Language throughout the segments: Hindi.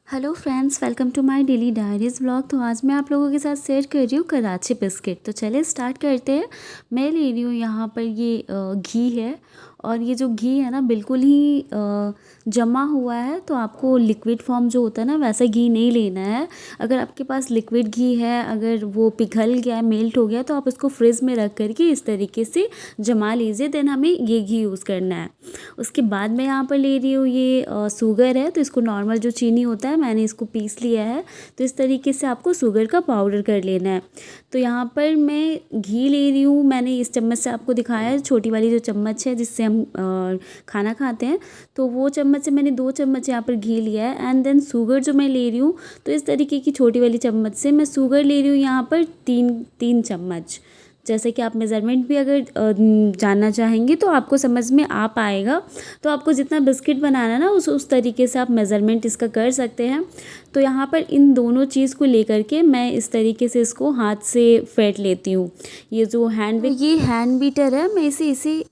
Hello friends, welcome to my daily diaries vlog. तो आज मैं आप लोगों के साथ शेयर कर रही हूँ कराची बिस्किट। तो चलिए स्टार्ट करते हैं। मैं ले रही हूँ यहाँ पर ये घी है, और ये जो घी है ना बिल्कुल ही जमा हुआ है। तो आपको लिक्विड फॉर्म जो होता है ना वैसा घी नहीं लेना है। अगर आपके पास लिक्विड घी है, अगर वो पिघल गया है, मेल्ट हो गया, तो आप उसको फ्रिज में रख करके इस तरीके से जमा लीजिए। देन हमें ये घी यूज़ करना है। उसके बाद मैं यहाँ पर ले रही हूँ ये शुगर है। तो इसको नॉर्मल जो चीनी होता है मैंने इसको पीस लिया है। तो इस तरीके से आपको शुगर का पाउडर कर लेना है। तो यहाँ पर मैं घी ले रही हूँ। मैंने इस चम्मच से आपको दिखाया है, छोटी वाली जो चम्मच है जिससे हम खाना खाते हैं, तो वो चम्मच से मैंने 2 चम्मच यहाँ पर घी लिया है। एंड देन शुगर जो मैं ले रही हूँ, तो इस तरीके की छोटी वाली चम्मच से मैं शुगर ले रही हूँ यहाँ पर 3 चम्मच। जैसे कि आप मेज़रमेंट भी अगर जानना चाहेंगे तो आपको समझ में आ पाएगा। तो आपको जितना बिस्किट बनाना है ना उस तरीके से आप मेज़रमेंट इसका कर सकते हैं। तो यहाँ पर इन दोनों चीज़ को लेकर के मैं इस तरीके से इसको हाथ से फेंट लेती हूँ। ये जो ये हैंड बीटर है, मैं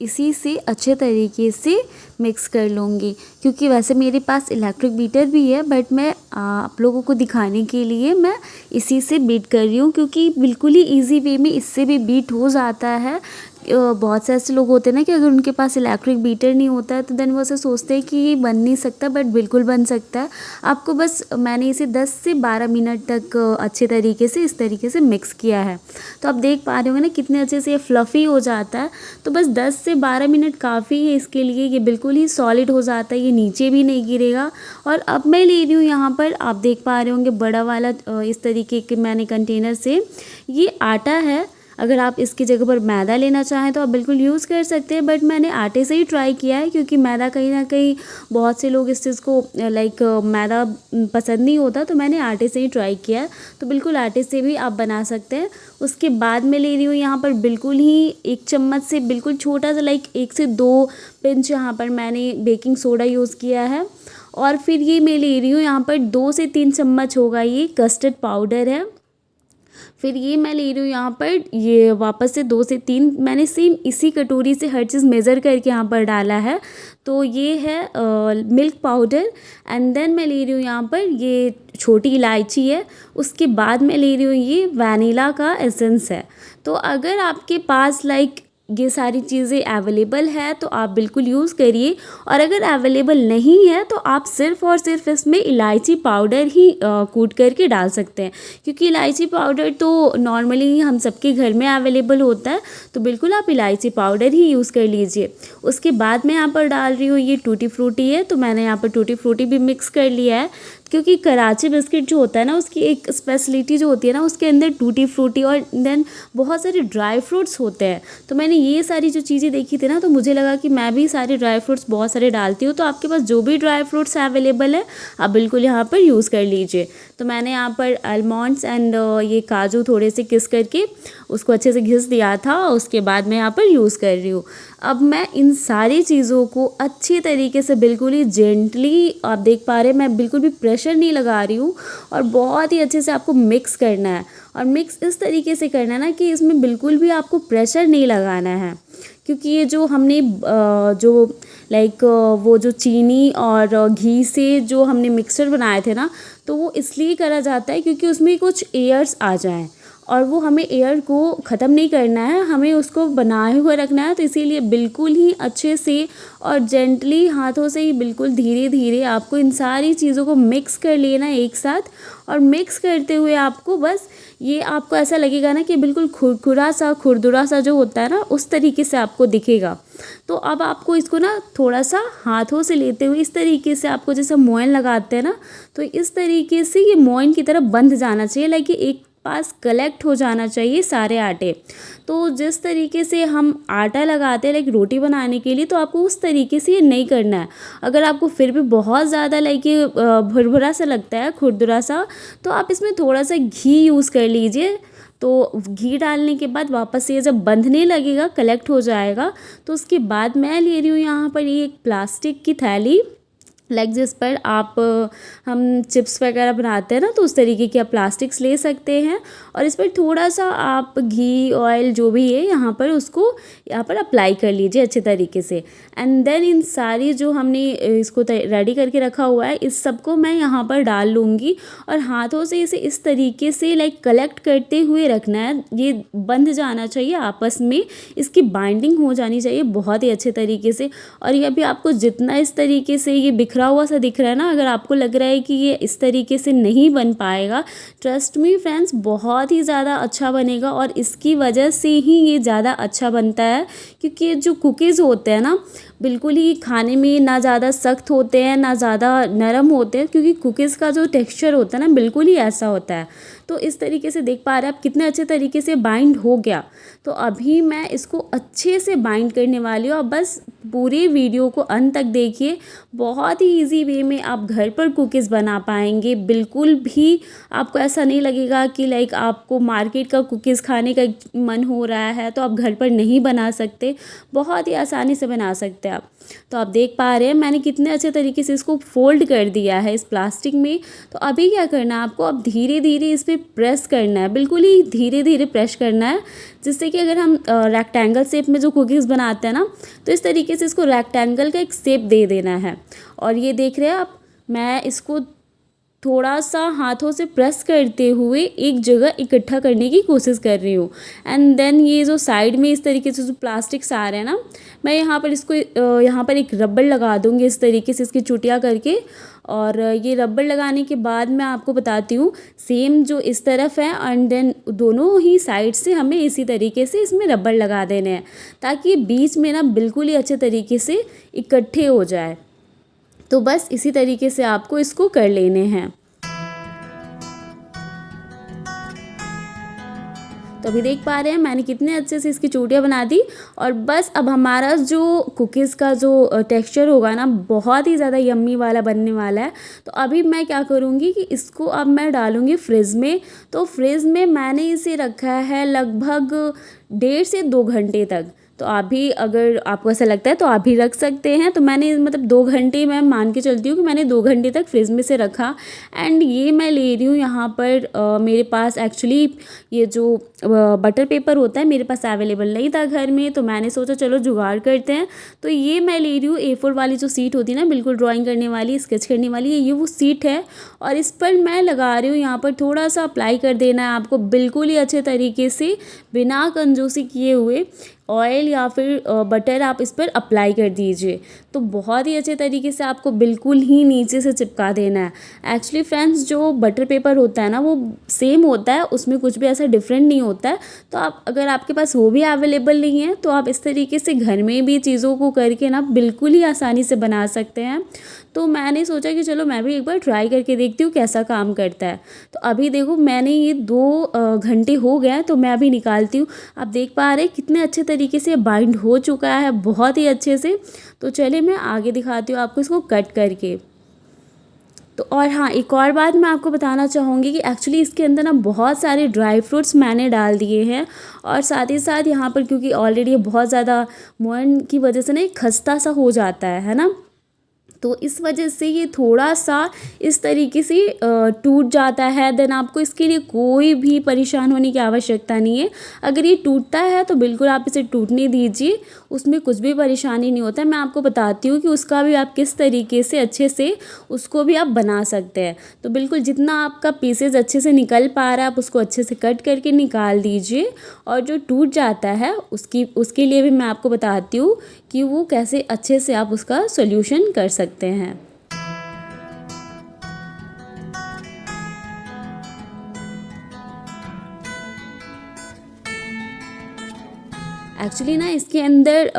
इसी से अच्छे तरीके से मिक्स कर लूँगी। क्योंकि वैसे मेरे पास इलेक्ट्रिक बीटर भी है, बट मैं आप लोगों को दिखाने के लिए मैं इसी से बीट कर रही हूँ, क्योंकि बिल्कुल ही ईजी वे में इससे भी बीट हो जाता है। बहुत से ऐसे लोग होते हैं ना कि अगर उनके पास इलेक्ट्रिक बीटर नहीं होता है तो देन वो ऐसे सोचते हैं कि ये बन नहीं सकता, बट बिल्कुल बन सकता है। आपको बस मैंने इसे 10 से 12 मिनट तक अच्छे तरीके से इस तरीके से मिक्स किया है। तो आप देख पा रहे होंगे ना कितने अच्छे से ये फ्लफ़ी हो जाता है। तो बस 10 से 12 मिनट काफ़ी है इसके लिए। ये बिल्कुल ही सॉलिड हो जाता है, ये नीचे भी नहीं गिरेगा। और अब मैं ले रही हूँ यहाँ पर, आप देख पा रहे होंगे बड़ा वाला इस तरीके के मैंने कंटेनर से ये आटा है। अगर आप इसकी जगह पर मैदा लेना चाहें तो आप बिल्कुल यूज़ कर सकते हैं, बट मैंने आटे से ही ट्राई किया है। क्योंकि मैदा कहीं ना कहीं बहुत से लोग इस चीज़ को मैदा पसंद नहीं होता, तो मैंने आटे से ही ट्राई किया है। तो बिल्कुल आटे से भी आप बना सकते हैं। उसके बाद मैं ले रही हूँ यहाँ पर बिल्कुल ही 1 चम्मच से बिल्कुल छोटा सा 1 से 2 पिंच यहाँ पर मैंने बेकिंग सोडा यूज़ किया है। और फिर ये मैं ले रही हूँ यहाँ पर 2 से 3 चम्मच होगा ये कस्टर्ड पाउडर है। फिर ये मैं ले रही हूँ यहाँ पर ये वापस से 2 से 3 मैंने सेम इसी कटोरी से हर चीज़ मेज़र करके यहाँ पर डाला है। तो ये है मिल्क पाउडर। एंड देन मैं ले रही हूँ यहाँ पर ये छोटी इलायची है। उसके बाद मैं ले रही हूँ ये वैनिला का एसेंस है। तो अगर आपके पास ये सारी चीज़ें अवेलेबल है तो आप बिल्कुल यूज़ करिए, और अगर अवेलेबल नहीं है तो आप सिर्फ़ और सिर्फ इसमें इलायची पाउडर ही कूट करके डाल सकते हैं। क्योंकि इलायची पाउडर तो नॉर्मली हम सबके घर में अवेलेबल होता है, तो बिल्कुल आप इलायची पाउडर ही यूज़ कर लीजिए। उसके बाद मैं यहाँ पर डाल रही हूँ ये टूटी फ्रूटी है। तो मैंने यहाँ पर टूटी फ्रूटी भी मिक्स कर लिया है। क्योंकि कराची बिस्किट जो होता है ना उसकी एक स्पेशलिटी जो होती है ना, उसके अंदर टूटी फ्रूटी और देन बहुत सारे ड्राई फ्रूट्स होते हैं। तो मैंने ये सारी जो चीज़ें देखी थी ना, तो मुझे लगा कि मैं भी सारे ड्राई फ्रूट्स बहुत सारे डालती हूँ। तो आपके पास जो भी ड्राई फ्रूट्स अवेलेबल है आप बिल्कुल यहाँ पर यूज़ कर लीजिए। तो मैंने यहाँ पर आलमंड्स एंड ये काजू थोड़े से किस करके उसको अच्छे से घिस दिया था। उसके बाद मैं यहाँ पर यूज़ कर रही हूँ। अब मैं इन सारी चीज़ों को अच्छी तरीके से बिल्कुल ही जेंटली, आप देख पा रहे हैं मैं बिल्कुल भी प्रेशर नहीं लगा रही हूँ, और बहुत ही अच्छे से आपको मिक्स करना है। और मिक्स इस तरीके से करना है ना कि इसमें बिल्कुल भी आपको प्रेशर नहीं लगाना है। क्योंकि ये जो हमने वो जो चीनी और घी से जो हमने मिक्सचर बनाए थे ना, तो वो इसलिए करा जाता है क्योंकि उसमें कुछ एयर्स आ जाएं, और वो हमें एयर को ख़त्म नहीं करना है, हमें उसको बनाए हुए रखना है। तो इसीलिए बिल्कुल ही अच्छे से और जेंटली हाथों से ही बिल्कुल धीरे धीरे आपको इन सारी चीज़ों को मिक्स कर लेना है एक साथ। और मिक्स करते हुए आपको बस ये आपको ऐसा लगेगा ना कि बिल्कुल खुरदुरा सा जो होता है ना, उस तरीके से आपको दिखेगा। तो अब आपको इसको ना थोड़ा सा हाथों से लेते हुए इस तरीके से आपको जैसे मोइन लगाते हैं ना, तो इस तरीके से ये मोइन की तरफ बंध जाना चाहिए, एक पास कलेक्ट हो जाना चाहिए सारे आटे। तो जिस तरीके से हम आटा लगाते हैं रोटी बनाने के लिए, तो आपको उस तरीके से ये नहीं करना है। अगर आपको फिर भी बहुत ज़्यादा ये भुरभुरा सा लगता है, खुरदुरा सा, तो आप इसमें थोड़ा सा घी यूज़ कर लीजिए। तो घी डालने के बाद वापस से ये जब बंधने लगेगा, कलेक्ट हो जाएगा, तो उसके बाद मैं ले रही हूँ यहाँ पर ये एक प्लास्टिक की थैली। लाइक जिस पर आप हम चिप्स वगैरह बनाते हैं ना, तो उस तरीके की आप प्लास्टिक्स ले सकते हैं और इस पर थोड़ा सा आप घी ऑयल जो भी है यहाँ पर उसको यहाँ पर अप्लाई कर लीजिए अच्छे तरीके से। एंड देन इन सारी जो हमने इसको रेडी करके रखा हुआ है, इस सबको मैं यहाँ पर डाल लूँगी और हाथों से इसे इस तरीके से लाइक कलेक्ट करते हुए रखना है। ये बंध जाना चाहिए आपस में, इसकी बाइंडिंग हो जानी चाहिए बहुत ही अच्छे तरीके से। और ये अभी आपको जितना इस तरीके से ये बिखरा हुआ सा दिख रहा है ना, अगर आपको लग रहा है कि ये इस तरीके से नहीं बन पाएगा, ट्रस्ट मी फ्रेंड्स, बहुत ही ज़्यादा अच्छा बनेगा और इसकी वजह से ही ये ज़्यादा अच्छा बनता है। क्योंकि ये जो कुकीज़ होते हैं ना, बिल्कुल ही खाने में ना ज़्यादा सख्त होते हैं ना ज़्यादा नरम होते हैं, क्योंकि कुकीज़ का जो टेक्सचर होता है ना, बिल्कुल ही ऐसा होता है। तो इस तरीके से देख पा रहे हैं आप कितने अच्छे तरीके से बाइंड हो गया। तो अभी मैं इसको अच्छे से बाइंड करने वाली हूँ। अब बस पूरे वीडियो को अंत तक देखिए, बहुत ही इजी वे में आप घर पर कुकीज़ बना पाएंगे। बिल्कुल भी आपको ऐसा नहीं लगेगा कि लाइक आपको मार्केट का कुकीज़ खाने का मन हो रहा है तो आप घर पर नहीं बना सकते, बहुत ही आसानी से बना सकते हैं आप। तो आप देख पा रहे हैं मैंने कितने अच्छे तरीके से इसको फोल्ड कर दिया है इस प्लास्टिक में। तो अभी क्या करना है आपको, अब धीरे धीरे इस पर प्रेस करना है, बिल्कुल ही धीरे धीरे प्रेस करना है, जिससे कि अगर हम रेक्टेंगल शेप में जो कुकीज़ बनाते हैं ना, तो इस तरीके से इसको रेक्टेंगल का एक शेप दे देना है। और ये देख रहे हैं आप, मैं इसको थोड़ा सा हाथों से प्रेस करते हुए एक जगह इकट्ठा करने की कोशिश कर रही हूँ। एंड देन ये जो साइड में इस तरीके से जो प्लास्टिक्स आ रहे हैं ना, मैं यहाँ पर इसको यहाँ पर एक रबड़ लगा दूँगी इस तरीके से इसकी चुटिया करके। और ये रबड़ लगाने के बाद मैं आपको बताती हूँ, सेम जो इस तरफ है एंड देन दोनों ही साइड से हमें इसी तरीके से इसमें रबड़ लगा देने हैं, ताकि बीच में ना बिल्कुल ही अच्छे तरीके से इकट्ठे हो जाए। तो बस इसी तरीके से आपको इसको कर लेने हैं। तो अभी देख पा रहे हैं मैंने कितने अच्छे से इसकी चोटियाँ बना दी। और बस अब हमारा जो कुकीज़ का जो टेक्सचर होगा ना, बहुत ही ज़्यादा यम्मी वाला बनने वाला है। तो अभी मैं क्या करूँगी कि इसको अब मैं डालूँगी फ्रिज में। तो फ्रिज में मैंने इसे रखा है लगभग 1.5 से 2 घंटे तक। तो आप भी अगर आपको ऐसा लगता है तो आप भी रख सकते हैं। तो मैंने मतलब 2 घंटे मैं मान के चलती हूँ कि मैंने 2 घंटे तक फ्रिज में से रखा। एंड ये मैं ले रही हूँ यहाँ पर मेरे पास एक्चुअली ये जो बटर पेपर होता है मेरे पास अवेलेबल नहीं था घर में, तो मैंने सोचा चलो जुगाड़ करते हैं। तो ये मैं ले रही हूँ A4 वाली जो सीट होती है ना, बिल्कुल ड्राइंग करने वाली, स्केच करने वाली, ये वो सीट है। और इस पर मैं लगा रही हूँ, यहाँ पर थोड़ा सा अप्लाई कर देना है आपको बिल्कुल ही अच्छे तरीके से, बिना कंजूसी किए हुए ऑयल या फिर बटर आप इस पर अप्लाई कर दीजिए। तो बहुत ही अच्छे तरीके से आपको बिल्कुल ही नीचे से चिपका देना है। एक्चुअली फ्रेंड्स, जो बटर पेपर होता है ना वो सेम होता है, उसमें कुछ भी ऐसा डिफरेंट नहीं होता है। तो आप अगर आपके पास वो भी अवेलेबल नहीं है तो आप इस तरीके से घर में भी चीज़ों को करके ना बिल्कुल ही आसानी से बना सकते हैं। तो मैंने सोचा कि चलो मैं भी एक बार ट्राई करके देखती हूँ कैसा काम करता है। तो अभी देखो मैंने ये 2 घंटे हो गए हैं, तो मैं अभी निकालती हूँ। आप देख पा रहे हैं कितने अच्छे तरीके से बाइंड हो चुका है, बहुत ही अच्छे से। तो चलिए मैं आगे दिखाती हूँ आपको इसको कट करके। तो और हाँ, एक और बात मैं आपको बताना चाहूँगी कि एक्चुअली इसके अंदर ना बहुत सारे ड्राई फ्रूट्स मैंने डाल दिए हैं। और साथ ही साथ यहाँ पर क्योंकि ऑलरेडी बहुत ज़्यादा मोयन की वजह से ना एक खस्ता सा हो जाता है ना, तो इस वजह से ये थोड़ा सा इस तरीके से टूट जाता है। देन आपको इसके लिए कोई भी परेशान होने की आवश्यकता नहीं है। अगर ये टूटता है तो बिल्कुल आप इसे टूटने दीजिए, उसमें कुछ भी परेशानी नहीं होता है। मैं आपको बताती हूँ कि उसका भी आप किस तरीके से अच्छे से उसको भी आप बना सकते हैं। तो बिल्कुल जितना आपका पीसेज अच्छे से निकल पा रहा है आप उसको अच्छे से कट करके निकाल दीजिए। और जो टूट जाता है उसके लिए भी मैं आपको बताती हूँ कि वो कैसे अच्छे से आप उसका सॉल्यूशन कर सकते हैं। एक्चुअली ना इसके अंदर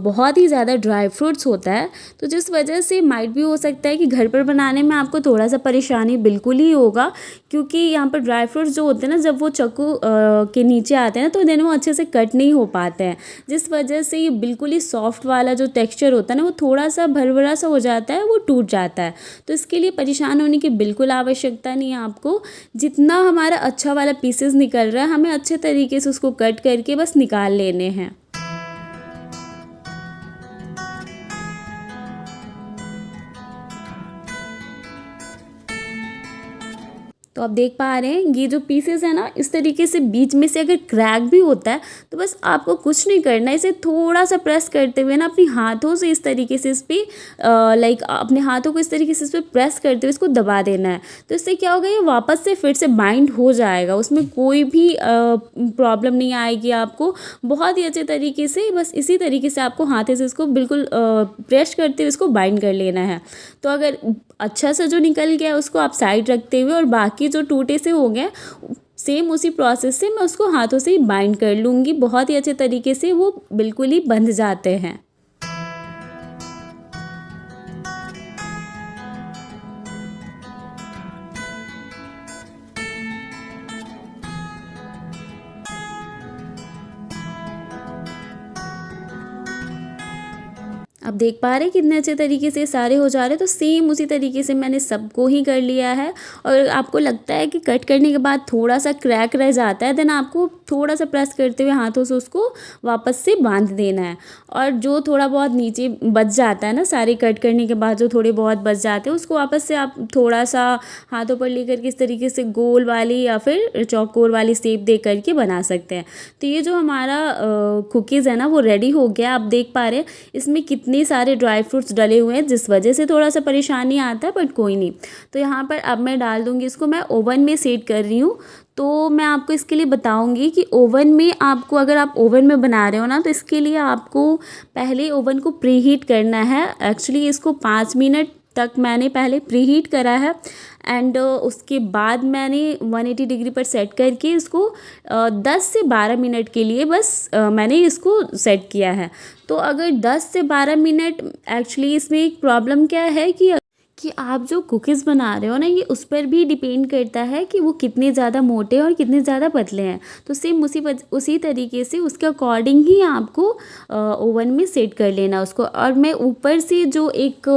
बहुत ही ज़्यादा ड्राई फ्रूट्स होता है, तो जिस वजह से माइट भी हो सकता है कि घर पर बनाने में आपको थोड़ा सा परेशानी बिल्कुल ही होगा। क्योंकि यहाँ पर ड्राई फ्रूट्स जो होते हैं ना, जब वो चाकू के नीचे आते हैं ना तो देन वो अच्छे से कट नहीं हो पाते हैं, जिस वजह से ये बिल्कुल ही सॉफ्ट वाला जो टेक्स्चर होता है ना वो थोड़ा सा भरभरा सा हो जाता है, वो टूट जाता है। तो इसके लिए परेशान होने की बिल्कुल आवश्यकता नहीं है आपको। जितना हमारा अच्छा वाला पीसेस निकल रहा है हमें अच्छे तरीके से उसको कट करके बस निकाल लेने हैं। तो आप देख पा रहे हैं ये जो पीसेस है ना, इस तरीके से बीच में से अगर क्रैक भी होता है तो बस आपको कुछ नहीं करना है, इसे थोड़ा सा प्रेस करते हुए ना अपनी हाथों से इस तरीके से इस पर लाइक अपने हाथों को इस तरीके से इस पर प्रेस करते हुए इसको दबा देना है। तो इससे क्या होगा, ये वापस से फिर से बाइंड हो जाएगा, उसमें कोई भी प्रॉब्लम नहीं आएगी आपको। बहुत ही अच्छे तरीके से बस इसी तरीके से आपको हाथे से इसको बिल्कुल प्रेस करते हुए इसको बाइंड कर लेना है। तो अगर अच्छा सा जो निकल गया उसको आप साइड रखते हुए और बाकी जो टूटे से हो गए सेम उसी प्रोसेस से मैं उसको हाथों से ही बाइंड कर लूँगी। बहुत ही अच्छे तरीके से वो बिल्कुल ही बंध जाते हैं। आप देख पा रहे हैं कितने अच्छे तरीके से सारे हो जा रहे हैं। तो सेम उसी तरीके से मैंने सबको ही कर लिया है। और आपको लगता है कि कट करने के बाद थोड़ा सा क्रैक रह जाता है, देन आपको थोड़ा सा प्रेस करते हुए हाथों से उसको वापस से बांध देना है। और जो थोड़ा बहुत नीचे बच जाता है ना, सारे कट करने के बाद जो थोड़े बहुत बच जाते हैं उसको वापस से आप थोड़ा सा हाथों पर लेकर के इस तरीके से गोल वाली या फिर चौकोर वाली शेप दे करके बना सकते हैं। तो ये जो हमारा कुकीज़ है ना वो रेडी हो गया। आप देख पा रहे हैं इसमें कितने सारे ड्राई फ्रूट्स डले हुए हैं, जिस वजह से थोड़ा सा परेशानी आता है, बट कोई नहीं। तो यहाँ पर अब मैं डाल दूँगी इसको, मैं ओवन में सेट कर रही हूँ। तो मैं आपको इसके लिए बताऊंगी कि ओवन में आपको, अगर आप ओवन में बना रहे हो ना, तो इसके लिए आपको पहले ओवन को प्रीहीट करना है। एक्चुअली इसको 5 मिनट तक मैंने पहले प्रीहीट करा है एंड उसके बाद मैंने 180 डिग्री पर सेट करके इसको 10 से 12 मिनट के लिए बस मैंने इसको सेट किया है। तो अगर 10 से 12 मिनट, एक्चुअली इसमें एक प्रॉब्लम क्या है कि आप जो कुकीज़ बना रहे हो ना, ये उस पर भी डिपेंड करता है कि वो कितने ज़्यादा मोटे और कितने ज़्यादा पतले हैं। तो सेम उसी तरीके से उसके अकॉर्डिंग ही आपको ओवन में सेट कर लेना उसको। और मैं ऊपर से जो एक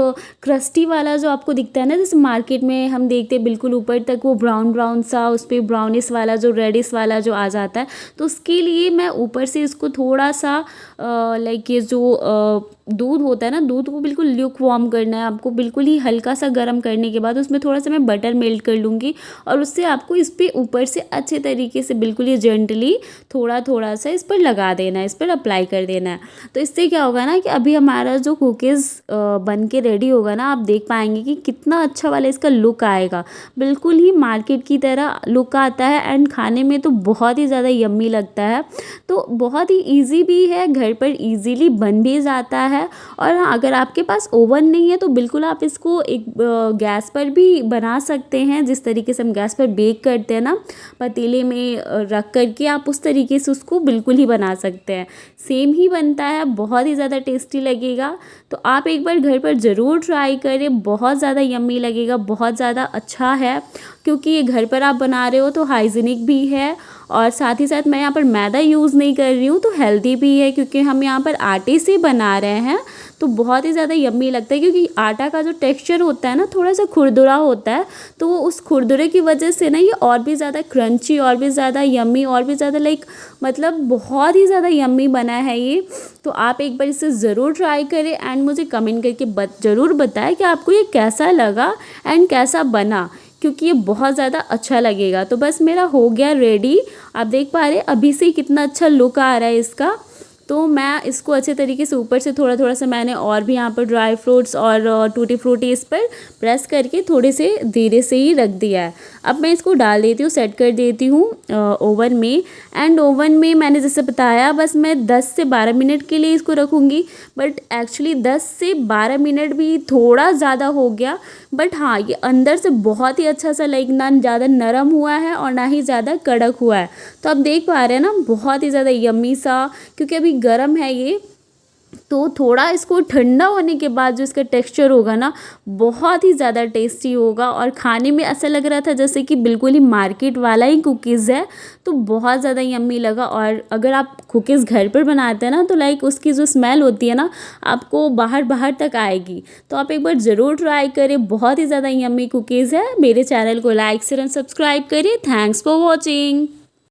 क्रस्टी वाला जो आपको दिखता है ना, जैसे मार्केट में हम देखते हैं बिल्कुल ऊपर तक वो ब्राउन ब्राउन सा, उस पर ब्राउनिश वाला जो रेडिश वाला जो आ जाता है, तो उसके लिए मैं ऊपर से इसको थोड़ा सा लाइक ये जो दूध होता है ना, दूध को बिल्कुल ल्यूक वार्म करना है आपको, बिल्कुल ही हल्का सा गर्म करने के बाद उसमें थोड़ा सा मैं बटर मेल्ट कर लूँगी और उससे आपको इस पर ऊपर से अच्छे तरीके से बिल्कुल ये जेंटली थोड़ा थोड़ा सा इस पर लगा देना है, इस पर अप्लाई कर देना है। तो इससे क्या होगा ना कि अभी हमारा जो कुकीज़ बन के रेडी होगा ना, आप देख पाएंगे कि कितना अच्छा वाला इसका लुक आएगा, बिल्कुल ही मार्केट की तरह लुक आता है एंड खाने में तो बहुत ही ज़्यादा यम्मी लगता है। तो बहुत ही ईजी भी है, घर पर ईजीली बन भी जाता है। और हाँ, अगर आपके पास ओवन नहीं है तो बिल्कुल आप इसको एक गैस पर भी बना सकते हैं। जिस तरीके से हम गैस पर बेक करते हैं ना, पतीले में रख करके आप उस तरीके से उसको बिल्कुल ही बना सकते हैं, सेम ही बनता है, बहुत ही ज़्यादा टेस्टी लगेगा। तो आप एक बार घर पर ज़रूर ट्राई करें, बहुत ज़्यादा यम्मी लगेगा, बहुत ज़्यादा अच्छा है, क्योंकि ये घर पर आप बना रहे हो तो हाइजीनिक भी है और साथ ही साथ मैं यहाँ पर मैदा यूज़ नहीं कर रही हूँ, तो हेल्दी भी है क्योंकि हम यहाँ पर आटे से बना रहे हैं। तो बहुत ही ज़्यादा यम्मी लगता है क्योंकि आटा का जो टेक्सचर होता है ना, थोड़ा सा खुरदुरा होता है, तो वो उस खुरदुरे की वजह से ना ये और भी ज़्यादा क्रंची, और भी ज़्यादा यम्मी, और भी ज़्यादा लाइक मतलब बहुत ही ज़्यादा यम्मी बना है ये। तो आप एक बार इसे ज़रूर ट्राई करें एंड मुझे कमेंट करके ज़रूर बताएं कि आपको ये कैसा लगा एंड कैसा बना, क्योंकि ये बहुत ज़्यादा अच्छा लगेगा। तो बस मेरा हो गया रेडी, आप देख पा रहे हैं अभी से कितना अच्छा लुक आ रहा है इसका। तो मैं इसको अच्छे तरीके से ऊपर से थोड़ा थोड़ा सा मैंने और भी यहाँ पर ड्राई फ्रूट्स और टूटी फ्रूटी इस पर प्रेस करके थोड़े से धीरे से ही रख दिया है। अब मैं इसको डाल देती हूँ, सेट कर देती हूँ ओवन में। एंड ओवन में मैंने जैसे बताया बस मैं 10 से 12 मिनट के लिए इसको रखूँगी, बट एक्चुअली 10 से 12 मिनट भी थोड़ा ज़्यादा हो गया। बट हाँ, ये अंदर से बहुत ही अच्छा सा लाइक ना ज़्यादा नरम हुआ है और ना ही ज़्यादा कड़क हुआ है। तो आप देख पा रहे हैं ना, बहुत ही ज़्यादा यम्मी सा, क्योंकि अभी गर्म है ये, तो थोड़ा इसको ठंडा होने के बाद जो इसका टेक्सचर होगा ना, बहुत ही ज़्यादा टेस्टी होगा और खाने में ऐसा लग रहा था जैसे कि बिल्कुल ही मार्केट वाला ही कुकीज़ है। तो बहुत ज़्यादा यम्मी लगा। और अगर आप कुकीज़ घर पर बनाते हैं ना, तो लाइक उसकी जो स्मेल होती है ना, आपको बाहर बाहर तक आएगी। तो आप एक बार ज़रूर ट्राई करें, बहुत ही ज़्यादा यम्मी कुकीज़ है। मेरे चैनल को लाइक शेयर एंड सब्सक्राइब करिए। Thanks for watching.